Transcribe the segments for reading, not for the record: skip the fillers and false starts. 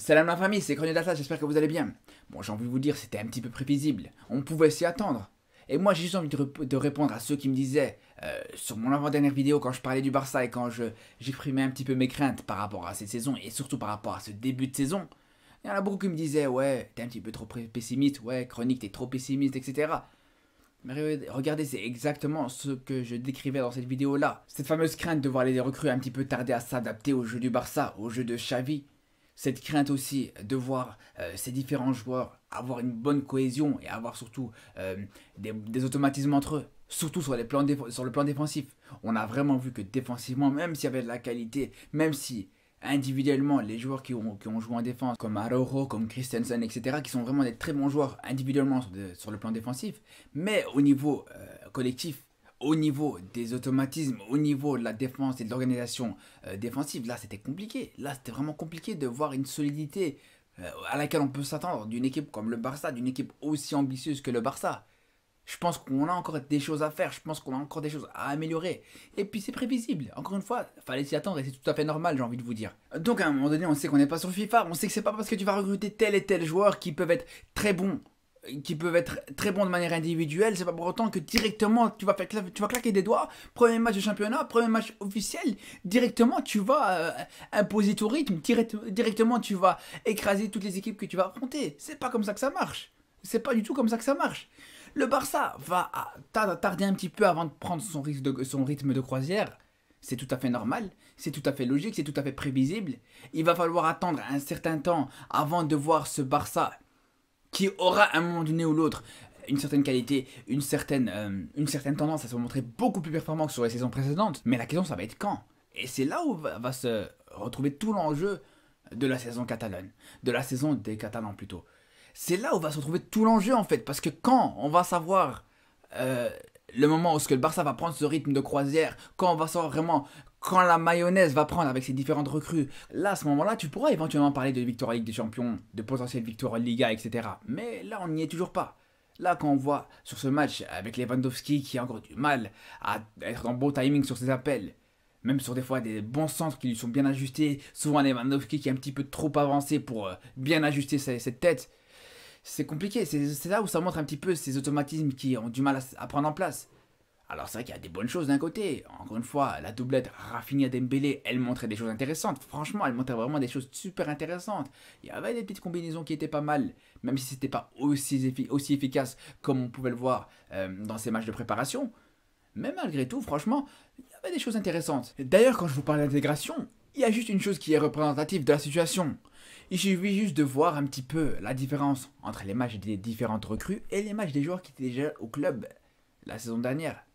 Salam la famille, c'est Chronique d'Atlas, j'espère que vous allez bien. Bon, j'ai envie de vous dire, c'était un petit peu prévisible. On pouvait s'y attendre. Et moi, j'ai juste envie de répondre à ceux qui me disaient, sur mon avant-dernière vidéo, quand je parlais du Barça et quand j'exprimais un petit peu mes craintes par rapport à cette saison et surtout par rapport à ce début de saison, il y en a beaucoup qui me disaient, ouais, t'es un petit peu trop pessimiste, ouais, Chronique, t'es trop pessimiste, etc. Mais regardez, c'est exactement ce que je décrivais dans cette vidéo-là. Cette fameuse crainte de voir les recrues un petit peu tarder à s'adapter au jeu du Barça, au jeu de Xavi. Cette crainte aussi de voir ces différents joueurs avoir une bonne cohésion et avoir surtout des automatismes entre eux. Surtout sur le plan défensif. On a vraiment vu que défensivement, même s'il y avait de la qualité, même si individuellement les joueurs qui ont joué en défense, comme Araujo, comme Christensen, etc., qui sont vraiment des très bons joueurs individuellement sur le plan défensif, mais au niveau collectif, au niveau des automatismes, au niveau de la défense et de l'organisation défensive, là c'était compliqué. Là c'était vraiment compliqué de voir une solidité à laquelle on peut s'attendre d'une équipe comme le Barça, d'une équipe aussi ambitieuse que le Barça. Je pense qu'on a encore des choses à faire, je pense qu'on a encore des choses à améliorer. Et puis c'est prévisible, encore une fois, fallait s'y attendre et c'est tout à fait normal, j'ai envie de vous dire. Donc à un moment donné, on sait qu'on n'est pas sur FIFA, on sait que c'est pas parce que tu vas recruter tel et tel joueur qui peuvent être très bons de manière individuelle, c'est pas pour autant que directement tu vas claquer des doigts, premier match de championnat, premier match officiel, directement tu vas imposer ton rythme, directement tu vas écraser toutes les équipes que tu vas affronter. C'est pas comme ça que ça marche. C'est pas du tout comme ça que ça marche. Le Barça va tarder un petit peu avant de prendre son rythme de croisière. C'est tout à fait normal, c'est tout à fait logique, c'est tout à fait prévisible. Il va falloir attendre un certain temps avant de voir ce Barça qui aura à un moment donné ou l'autre une certaine qualité, une certaine tendance à se montrer beaucoup plus performant que sur les saisons précédentes. Mais la question, ça va être quand. Et c'est là où va se retrouver tout l'enjeu de la saison catalane, de la saison des Catalans plutôt. C'est là où va se retrouver tout l'enjeu en fait, parce que quand on va savoir le moment où le Barça va prendre ce rythme de croisière, quand on va savoir vraiment quand la mayonnaise va prendre avec ses différentes recrues, là à ce moment-là tu pourras éventuellement parler de victoire en Ligue des Champions, de potentielle victoire en Liga, etc. Mais là on n'y est toujours pas. Là quand on voit sur ce match avec Lewandowski qui a encore du mal à être en bon timing sur ses appels, même sur des fois des bons centres qui lui sont bien ajustés, souvent Lewandowski qui est un petit peu trop avancé pour bien ajuster cette tête, c'est compliqué, c'est là où ça montre un petit peu ces automatismes qui ont du mal à prendre en place. Alors c'est vrai qu'il y a des bonnes choses d'un côté. Encore une fois, la doublette Rafinha-Dembélé, elle montrait des choses intéressantes. Franchement, elle montrait vraiment des choses super intéressantes. Il y avait des petites combinaisons qui étaient pas mal, même si c'était pas aussi efficace comme on pouvait le voir dans ces matchs de préparation. Mais malgré tout, franchement, il y avait des choses intéressantes. D'ailleurs, quand je vous parle d'intégration, il y a juste une chose qui est représentative de la situation. Il suffit juste de voir un petit peu la différence entre les matchs des différentes recrues et les matchs des joueurs qui étaient déjà au club la saison dernière.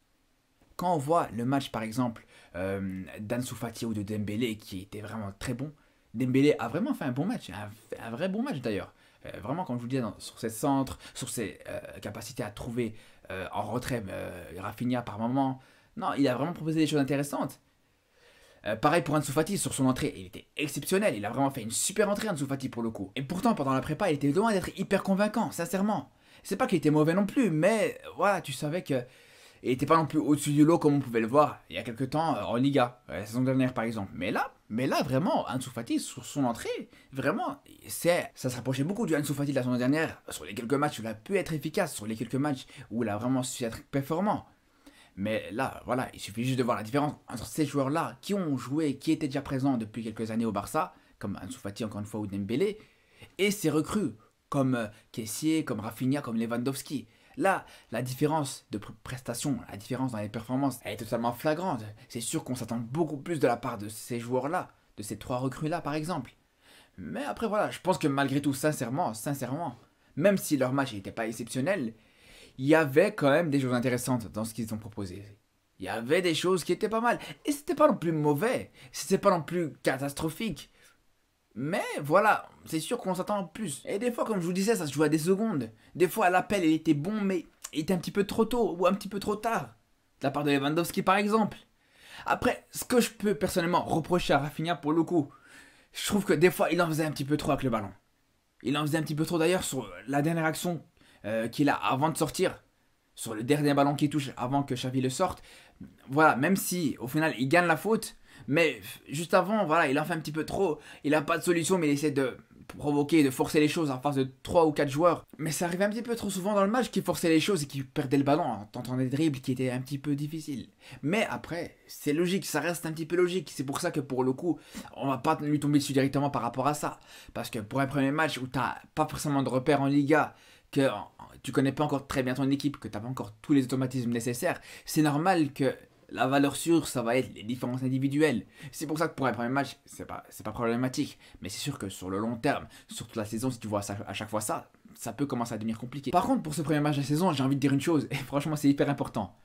Quand on voit le match par exemple d'Ansu Fati ou de Dembélé qui était vraiment très bon, Dembélé a vraiment fait un bon match, un vrai bon match d'ailleurs. Vraiment, comme je vous le disais, sur ses centres, sur ses capacités à trouver en retrait Rafinha par moment. Non, il a vraiment proposé des choses intéressantes. Pareil pour Ansu Fati, sur son entrée, il était exceptionnel, il a vraiment fait une super entrée Ansu Fati pour le coup. Et pourtant, pendant la prépa, il était loin d'être hyper convaincant, sincèrement. C'est pas qu'il était mauvais non plus, mais voilà, tu savais que il était pas non plus au-dessus du lot comme on pouvait le voir il y a quelques temps en Liga, la saison dernière par exemple. Mais là vraiment, Ansu Fati, sur son entrée, vraiment, ça se rapprochait beaucoup du Ansu Fati de la saison dernière, sur les quelques matchs où il a pu être efficace, sur les quelques matchs où il a vraiment su être performant. Mais là, voilà, il suffit juste de voir la différence entre ces joueurs-là qui ont joué, qui étaient déjà présents depuis quelques années au Barça, comme Ansu Fati encore une fois ou Dembélé, et ces recrues comme Kessié, comme Rafinha, comme Lewandowski. Là, la différence de prestation, la différence dans les performances, elle est totalement flagrante. C'est sûr qu'on s'attend beaucoup plus de la part de ces joueurs-là, de ces trois recrues-là par exemple. Mais après voilà, je pense que malgré tout, sincèrement, même si leur match n'était pas exceptionnel, il y avait quand même des choses intéressantes dans ce qu'ils ont proposé. Il y avait des choses qui étaient pas mal. Et c'était pas non plus mauvais. C'était pas non plus catastrophique. Mais voilà, c'est sûr qu'on s'attend plus. Et des fois, comme je vous disais, ça se joue à des secondes. Des fois, l'appel, il était bon, mais il était un petit peu trop tôt ou un petit peu trop tard. De la part de Lewandowski, par exemple. Après, ce que je peux personnellement reprocher à Rafinha pour le coup, je trouve que des fois, il en faisait un petit peu trop avec le ballon. Il en faisait un petit peu trop d'ailleurs sur la dernière action qu'il a avant de sortir, sur le dernier ballon qu'il touche avant que Xavi le sorte. Voilà, même si au final il gagne la faute, mais juste avant, voilà, il en fait un petit peu trop. Il n'a pas de solution, mais il essaie de provoquer, de forcer les choses en face de 3 ou 4 joueurs. Mais ça arrivait un petit peu trop souvent dans le match qu'ils forçaient les choses et qu'ils perdaient le ballon en tentant des dribbles qui étaient un petit peu difficiles. Mais après, c'est logique, ça reste un petit peu logique. C'est pour ça que pour le coup, on va pas lui tomber dessus directement par rapport à ça. Parce que pour un premier match où t'as pas forcément de repères en Liga, que tu connais pas encore très bien ton équipe, que t'as pas encore tous les automatismes nécessaires, c'est normal que la valeur sûre, ça va être les différences individuelles. C'est pour ça que pour un premier match, c'est pas problématique. Mais c'est sûr que sur le long terme, sur toute la saison, si tu vois ça, à chaque fois ça peut commencer à devenir compliqué. Par contre, pour ce premier match de la saison, j'ai envie de dire une chose, et franchement, c'est hyper important.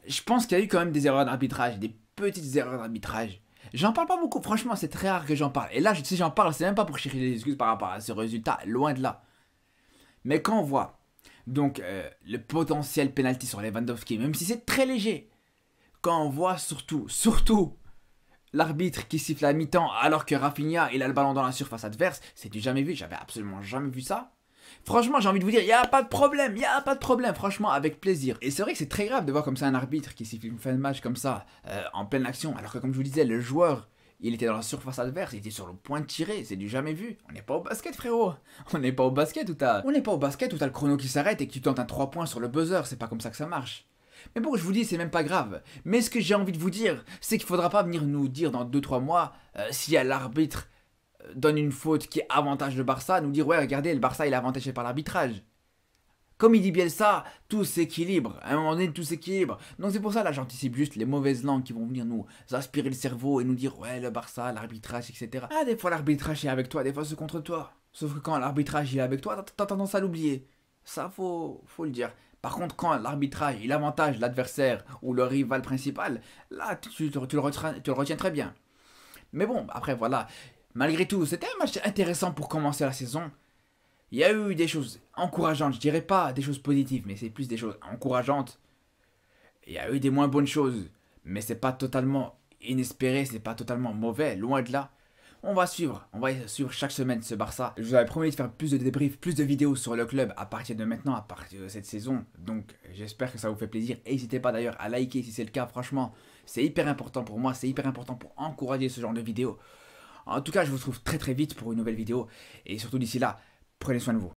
Je pense qu'il y a eu quand même des erreurs d'arbitrage, des petites erreurs d'arbitrage. J'en parle pas beaucoup, franchement, c'est très rare que j'en parle. Et là, si j'en parle, c'est même pas pour chercher des excuses par rapport à ce résultat, loin de là. Mais quand on voit donc le potentiel penalty sur Lewandowski, même si c'est très léger, quand on voit surtout l'arbitre qui siffle à mi-temps alors que Rafinha il a le ballon dans la surface adverse, c'est du jamais vu, j'avais absolument jamais vu ça. Franchement, j'ai envie de vous dire, il n'y a pas de problème, franchement, avec plaisir. Et c'est vrai que c'est très grave de voir comme ça un arbitre qui siffle une fin de match comme ça, en pleine action, alors que comme je vous disais, le joueur, il était dans la surface adverse, il était sur le point de tirer, c'est du jamais vu. On n'est pas au basket, frérot. On n'est pas au basket où t'as le chrono qui s'arrête et que tu tentes un 3 points sur le buzzer, c'est pas comme ça que ça marche. Mais bon, je vous dis, c'est même pas grave. Mais ce que j'ai envie de vous dire, c'est qu'il faudra pas venir nous dire dans 2-3 mois, si l'arbitre donne une faute qui avantage le Barça, nous dire, ouais, regardez, le Barça il est avantagé par l'arbitrage. Comme il dit Bielsa, tout s'équilibre. À un moment donné, tout s'équilibre. Donc c'est pour ça, là, j'anticipe juste les mauvaises langues qui vont venir nous aspirer le cerveau et nous dire, ouais, le Barça, l'arbitrage, etc. Ah, des fois, l'arbitrage est avec toi, des fois, c'est contre toi. Sauf que quand l'arbitrage il est avec toi, t'as tendance à l'oublier. Ça, faut le dire. Par contre, quand l'arbitrage, il avantage l'adversaire ou le rival principal, là, tu le retiens très bien. Mais bon, après, voilà. Malgré tout, c'était un match intéressant pour commencer la saison. Il y a eu des choses encourageantes. Je dirais pas des choses positives, mais c'est plus des choses encourageantes. Il y a eu des moins bonnes choses. Mais c'est pas totalement inespéré, c'est pas totalement mauvais, loin de là. On va suivre chaque semaine ce Barça. Je vous avais promis de faire plus de débriefs, plus de vidéos sur le club à partir de maintenant, à partir de cette saison. Donc j'espère que ça vous fait plaisir. N'hésitez pas d'ailleurs à liker si c'est le cas, franchement. C'est hyper important pour moi, c'est hyper important pour encourager ce genre de vidéos. En tout cas, je vous retrouve très très vite pour une nouvelle vidéo. Et surtout d'ici là, prenez soin de vous.